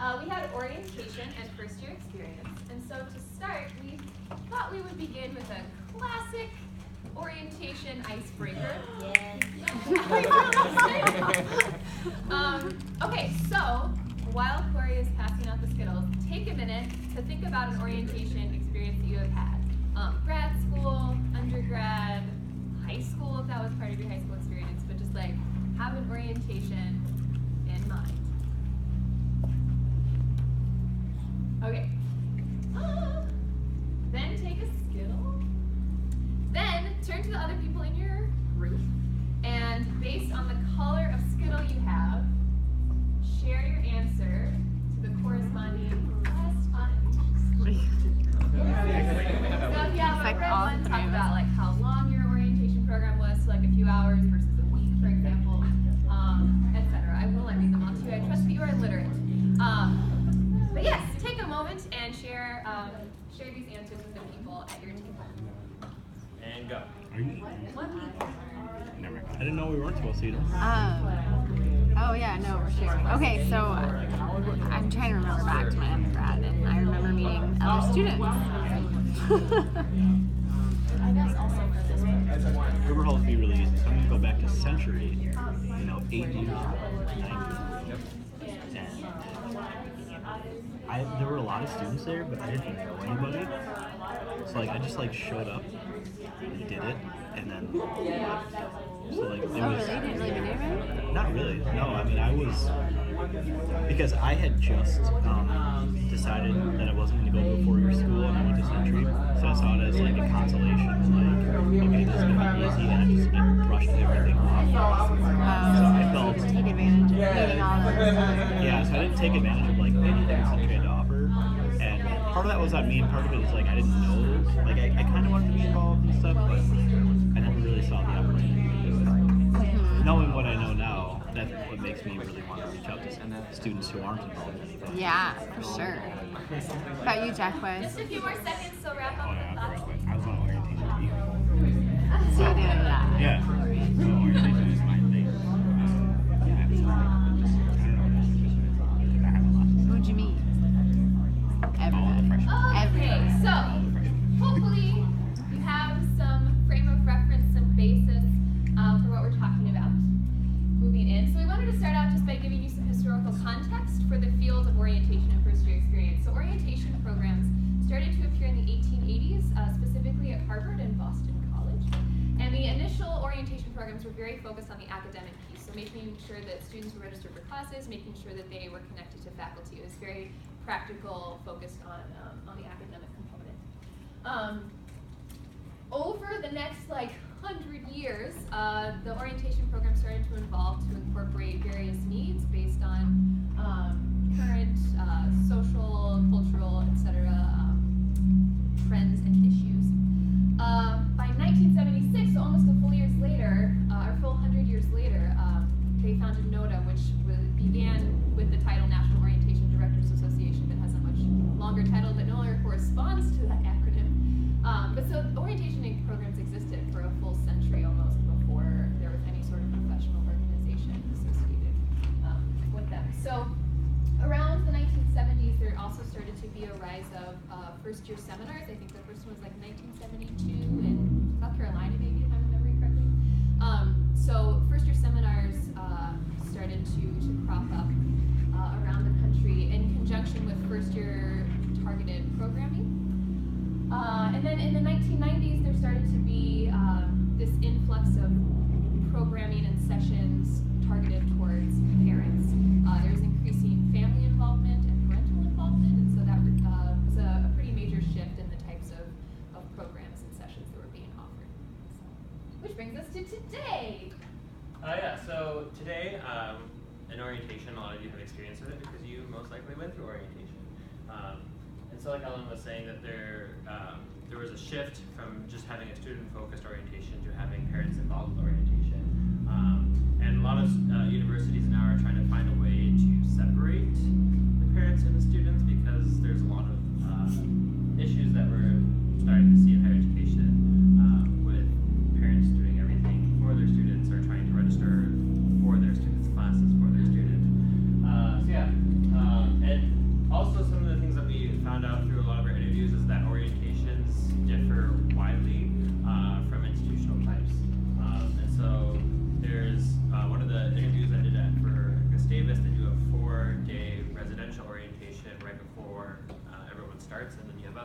We had orientation and first year experience. And so to start, we thought we would begin with a classic orientation icebreaker. Okay, so while Corey is passing out the Skittles, take a minute to think about an orientation experience that you have had. Grad school, undergrad, high school, if that was part of your high school experience, but just like have an orientation in mind. Okay. Then take a Skittle. Then turn to the other people in your group, and based on the color of Skittle you have, share your answer to the corresponding last sponge. So if you have a red one, talk about like how long your orientation program was, so like a few hours versus a week, for example, etc. I will read them all to you. I trust that you are literate. But yes, take a moment and share these answers with the people at your table. And go. Never. I didn't know we weren't supposed to eat them. Oh yeah, no, we're sharing. Okay, so I'm trying to remember back to my undergrad, and I remember meeting other students. River Hall would be really easy. So I'm going to go back to Century, 8 years ago, 9 years ago. And there were a lot of students there, but I didn't know anybody. So I just showed up and did it, and then left. So it was. Really? Didn't really meet anybody? Not really. No, I mean because I had just decided that I wasn't going to go to a 4-year school, and I went to Century, so I saw it as like a consolation, okay, this is going to be easy, and I just brushed everything off. So I felt take advantage of meeting all of them. Yeah, so I didn't take advantage of like anything Century had to offer, and part of that was on me, and part of it is like I didn't know, like I kind of wanted to be involved and stuff, but I never really saw the opportunity. Knowing what I know now, that's what makes me really want to reach out to students who aren't involved in anything. Yeah, for sure. What about you, Jacquez? Just a few more seconds, so wrap up Oh the yeah, thoughts. I was on orientation with you. So you did that. Yeah. So orientation is my thing. Yeah, I don't know. Who'd you meet? All the Everybody. freshmen. Okay, so hopefully you have some frame of reference, some basis for what we're talking about moving in. So we wanted to start out just by giving you some historical context for the field of orientation and first year experience. So orientation programs started to appear in the 1880s, specifically at Harvard and Boston College. And the initial orientation programs were very focused on the academic piece, so making sure that students were registered for classes, making sure that they were connected to faculty. It was very practical, focused on the academic component. Over the next 100 years, the orientation program started to evolve to incorporate various needs based on current social, cultural, etc. Trends and issues. By 1976, so almost a full 100 years later, they founded NOTA, which began with the title National Orientation Directors Association, but has a much longer title that no longer corresponds to that acronym. But so orientation programs existed for a full century almost before there was any sort of professional organization associated with them. So around the 1970s, there also started to be a rise of first-year seminars. I think the first one was 1972 in South Carolina, maybe, if I'm remembering correctly. So first-year seminars started to crop up around the country in conjunction with first-year targeted programming. And then in the 1990s, there started to be this influx of programming and sessions targeted towards parents. There was increasing family involvement and parental involvement, and so that was a pretty major shift in the types of programs and sessions that were being offered. So, which brings us to today. So today, in orientation, a lot of you have experience with it because you most likely went through orientation. And so like Ellen was saying, that there was a shift from just having a student-focused orientation to having parents involved with orientation. And a lot of universities now are trying to find a way to separate the parents and the students because there's a lot of issues that we're starting to see in higher education with parents doing everything for their students or trying to register for their students' classes for their students. And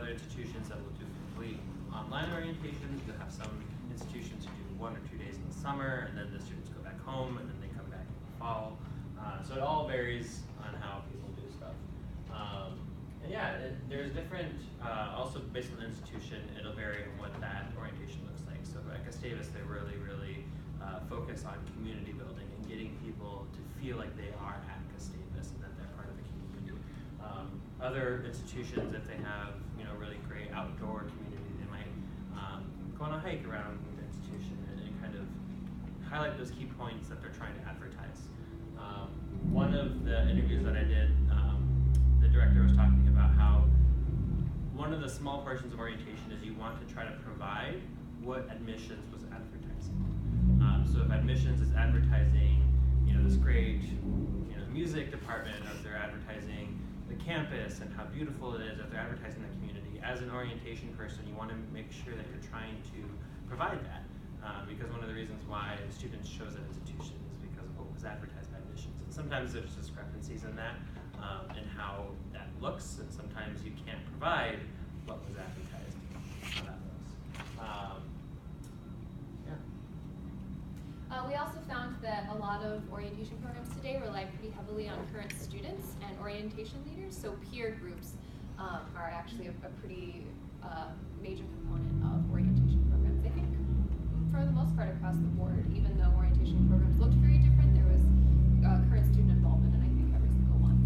other institutions that will do complete online orientations. You'll have some institutions who do 1 or 2 days in the summer, and then the students go back home, and then they come back in the fall. So it all varies on how people do stuff. And yeah, there's different, also based on the institution, it'll vary on what that orientation looks like. So at Gustavus, they really focus on community building and getting people to feel like they are at Gustavus and that they're part of the community. Other institutions, if they have really great outdoor community, they might go on a hike around the institution and kind of highlight those key points that they're trying to advertise. One of the interviews that I did, the director was talking about how one of the small portions of orientation is you want to try to provide what admissions was advertising. So if admissions is advertising, this great, music department, or if they're advertising the campus and how beautiful it is, if they're advertising the community, as an orientation person, you want to make sure that you're trying to provide that. Because one of the reasons why students chose that institution is because of what was advertised by admissions. And sometimes there's discrepancies in that, and how that looks, and sometimes you can't provide what was advertised, how that looks. We also found that a lot of orientation programs today rely pretty heavily on current students and orientation leaders, so peer groups are actually a pretty major component of orientation programs. I think for the most part across the board, even though orientation programs looked very different, there was current student involvement in I think every single one.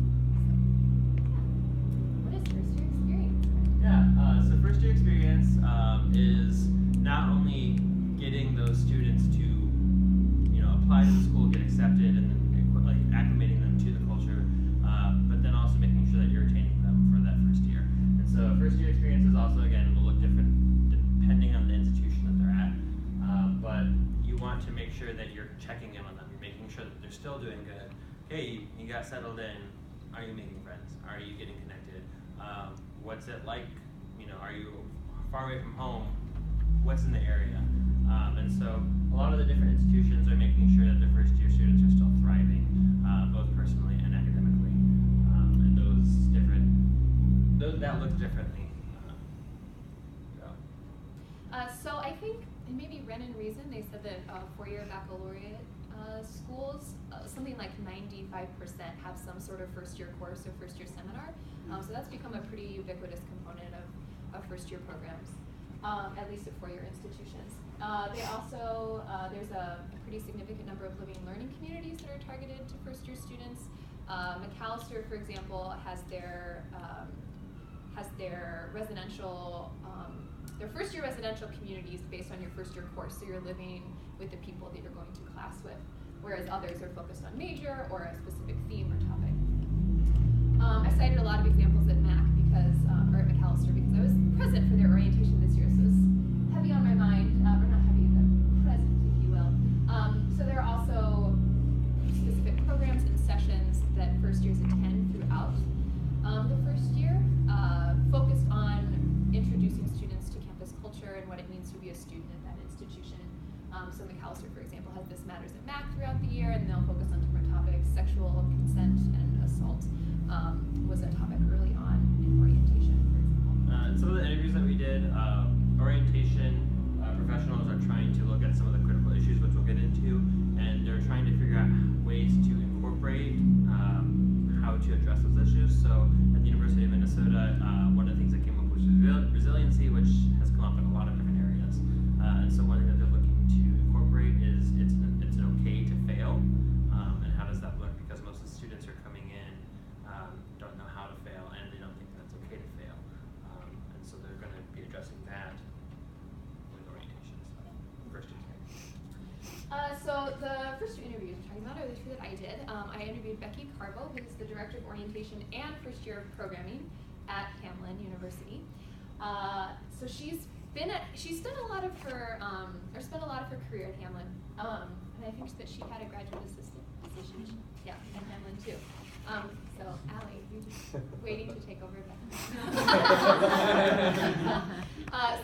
So, what is first year experience? Yeah, so first year experience is not only getting those students to apply to the school, get accepted, and then acclimating them to the culture, but then also making sure that you're retaining them for that first year. And so first year experience is also, again, will look different depending on the institution that they're at, but you want to make sure that you're checking in on them. You're making sure that they're still doing good. Okay, you got settled in. Are you making friends? Are you getting connected? What's it like? Are you far away from home? What's in the area? And so a lot of the different institutions are making sure that their first year students are still thriving, both personally and academically. And that looks differently. So I think, and maybe Ren and Reason, they said that 4-year baccalaureate schools, something like 95% have some sort of first year course or first year seminar. So that's become a pretty ubiquitous component of first year programs. At least at 4-year institutions. They also, there's a pretty significant number of living and learning communities that are targeted to first year students. Macalester, for example, has their residential, their first year residential communities based on your first year course, so you're living with the people that you're going to class with, whereas others are focused on major or a specific theme or topic. I cited a lot of examples at Mac because, or at Macalester, because I was present for their orientation this year, so it's heavy on my mind, or not heavy, but present, if you will. So there are also specific programs and sessions that first years attend throughout the first year, focused on introducing students to campus culture and what it means to be a student at that institution. So Macalester, for example, has This Matters at Mac throughout the year, and they'll focus on different topics. Sexual consent and assault was a topic early on in orientation, for example. Some of the interviews that we did, orientation professionals are trying to look at some of the critical issues, which we'll get into, and they're trying to figure out ways to incorporate how to address those issues. So at the University of Minnesota, one of the things that came up was resiliency, which has come up in a lot of different areas. And so one thing that they're looking to incorporate is it's okay to fail, and how does that look? Because most of the students are coming in don't know how to fail, and they don't think that's okay to fail. And so they're going to be addressing that with orientation. First year experience. So the first two interviews we're talking about are the two that I did. I interviewed Becky Carbo, who's the Director of Orientation and First Year of Programming at Hamline University. So she's done a lot of her, or spent a lot of her career at Hamline. And I think that she had a graduate assistant position, yeah, at Hamline too. So Allie, you're just waiting to take over that.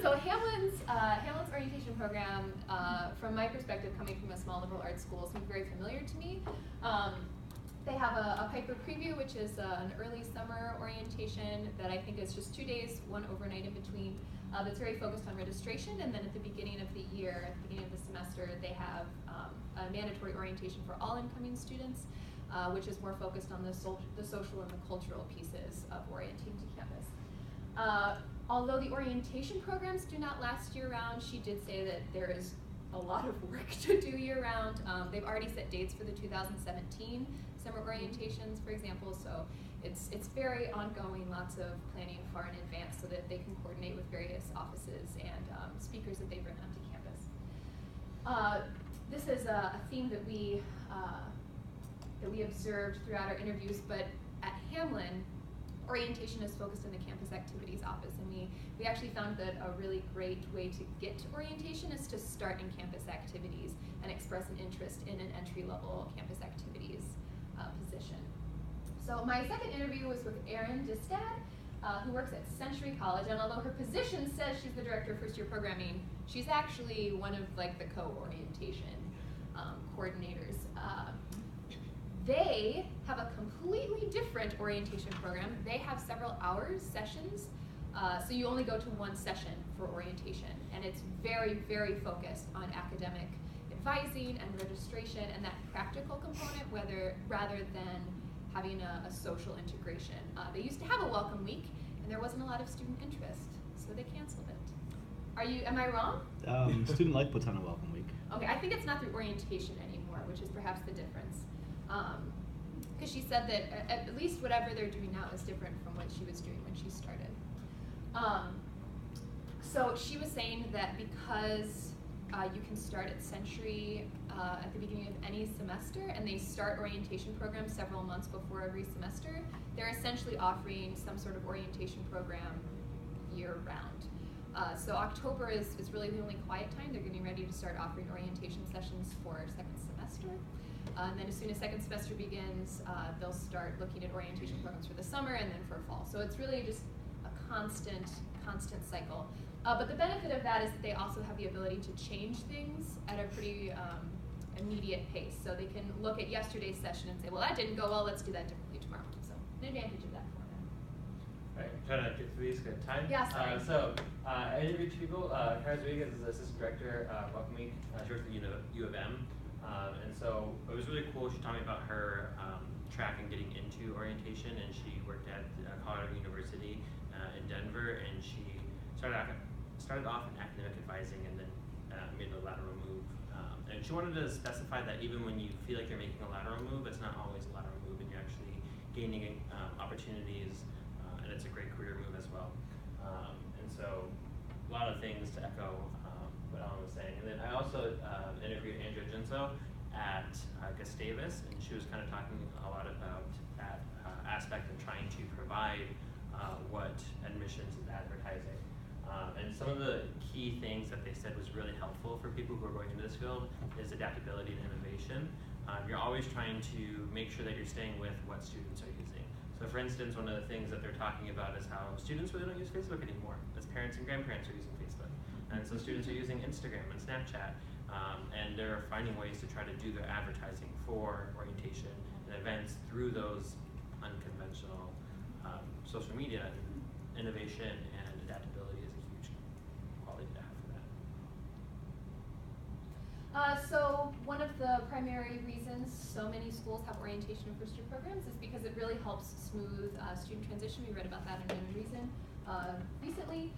So Hamline's orientation program, from my perspective, coming from a small liberal arts school, seemed very familiar to me. They have a Piper preview, which is an early summer orientation that I think is just 2 days, one overnight in between. That's very focused on registration, and then at the beginning of the year, at the beginning of the semester, they have a mandatory orientation for all incoming students, which is more focused on the social and the cultural pieces of orienting to campus. Although the orientation programs do not last year-round, she did say that there is a lot of work to do year-round. They've already set dates for the 2017 summer orientations, for example, so it's very ongoing, lots of planning far in advance so that they can coordinate with various offices and speakers that they bring onto campus. This is a theme that we observed throughout our interviews, but at Hamlin, orientation is focused in the campus activities office, and we actually found that a really great way to get to orientation is to start in campus activities and express an interest in an entry-level campus activities position. So my second interview was with Erin Distad, who works at Century College, and although her position says she's the director of first-year programming, she's actually one of like the co-orientation coordinators. They have a completely different orientation program. They have several hours sessions, so you only go to one session for orientation, and it's very, very focused on academic advising and registration and that practical component, rather than having a social integration. They used to have a welcome week, and there wasn't a lot of student interest, so they canceled it. Am I wrong? Student Life puts on a welcome week. Okay, I think it's not through orientation anymore, which is perhaps the difference. Because she said that at least whatever they're doing now is different from what she was doing when she started. So she was saying that because you can start at Century at the beginning of any semester, and they start orientation programs several months before every semester, they're essentially offering some sort of orientation program year-round. So October is really the only quiet time. They're getting ready to start offering orientation sessions for second semester. And then as soon as second semester begins, they'll start looking at orientation programs for the summer and then for fall. So it's really just a constant cycle. But the benefit of that is that they also have the ability to change things at a pretty immediate pace. So they can look at yesterday's session and say, well, that didn't go well, let's do that differently tomorrow. So an advantage of that format. Right, trying to get through these good time. Yeah, sorry. I interviewed two people. Kara Rodriguez is the assistant director of Welcome Week. She works at U of M. And so it was really cool. She taught me about her track and getting into orientation, and she worked at Colorado University in Denver, and she started off in academic advising and then made a lateral move. And she wanted to specify that even when you feel like you're making a lateral move, it's not always a lateral move, and you're actually gaining opportunities, and it's a great career move as well. And so a lot of things to echo what Ellen was saying. And then I also interviewed Andrea Genso at Gustavus, and she was kind of talking a lot about that aspect of trying to provide what admissions is advertising. And some of the key things that they said was really helpful for people who are going into this field is adaptability and innovation. You're always trying to make sure that you're staying with what students are using. So for instance, one of the things that they're talking about is how students really don't use Facebook anymore, as parents and grandparents are using Facebook. And so students are using Instagram and Snapchat, and they're finding ways to try to do their advertising for orientation and events through those unconventional social media. And innovation and adaptability is a huge quality to have for that. So one of the primary reasons so many schools have orientation and first-year programs is because it really helps smooth student transition. We read about that in Human Reason recently.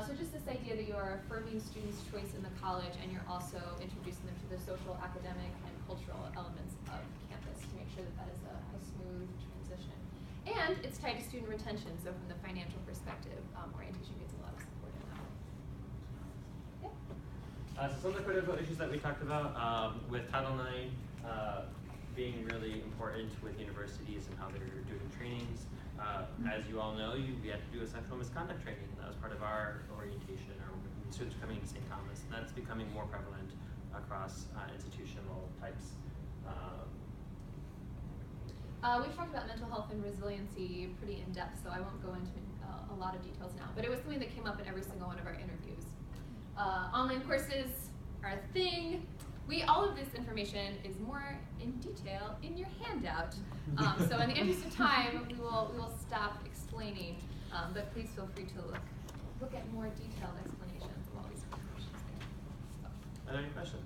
So just this idea that you're affirming students' choice in the college, and you're also introducing them to the social, academic, and cultural elements of campus to make sure that that is a smooth transition. And it's tied to student retention, so from the financial perspective, orientation gets a lot of support in that way. Yeah. So some of the critical issues that we talked about with Title IX being really important with universities and how they're doing trainings. As you all know, we had to do a sexual misconduct training. That was part of our orientation, or students coming to St. Thomas. And that's becoming more prevalent across institutional types. We've talked about mental health and resiliency pretty in depth, so I won't go into a lot of details now. But it was something that came up in every single one of our interviews. Online courses are a thing. all of this information is more in detail in your handout. So in the interest of time, we will stop explaining, but please feel free to look at more detailed explanations of all these questions there. So. Are there any questions?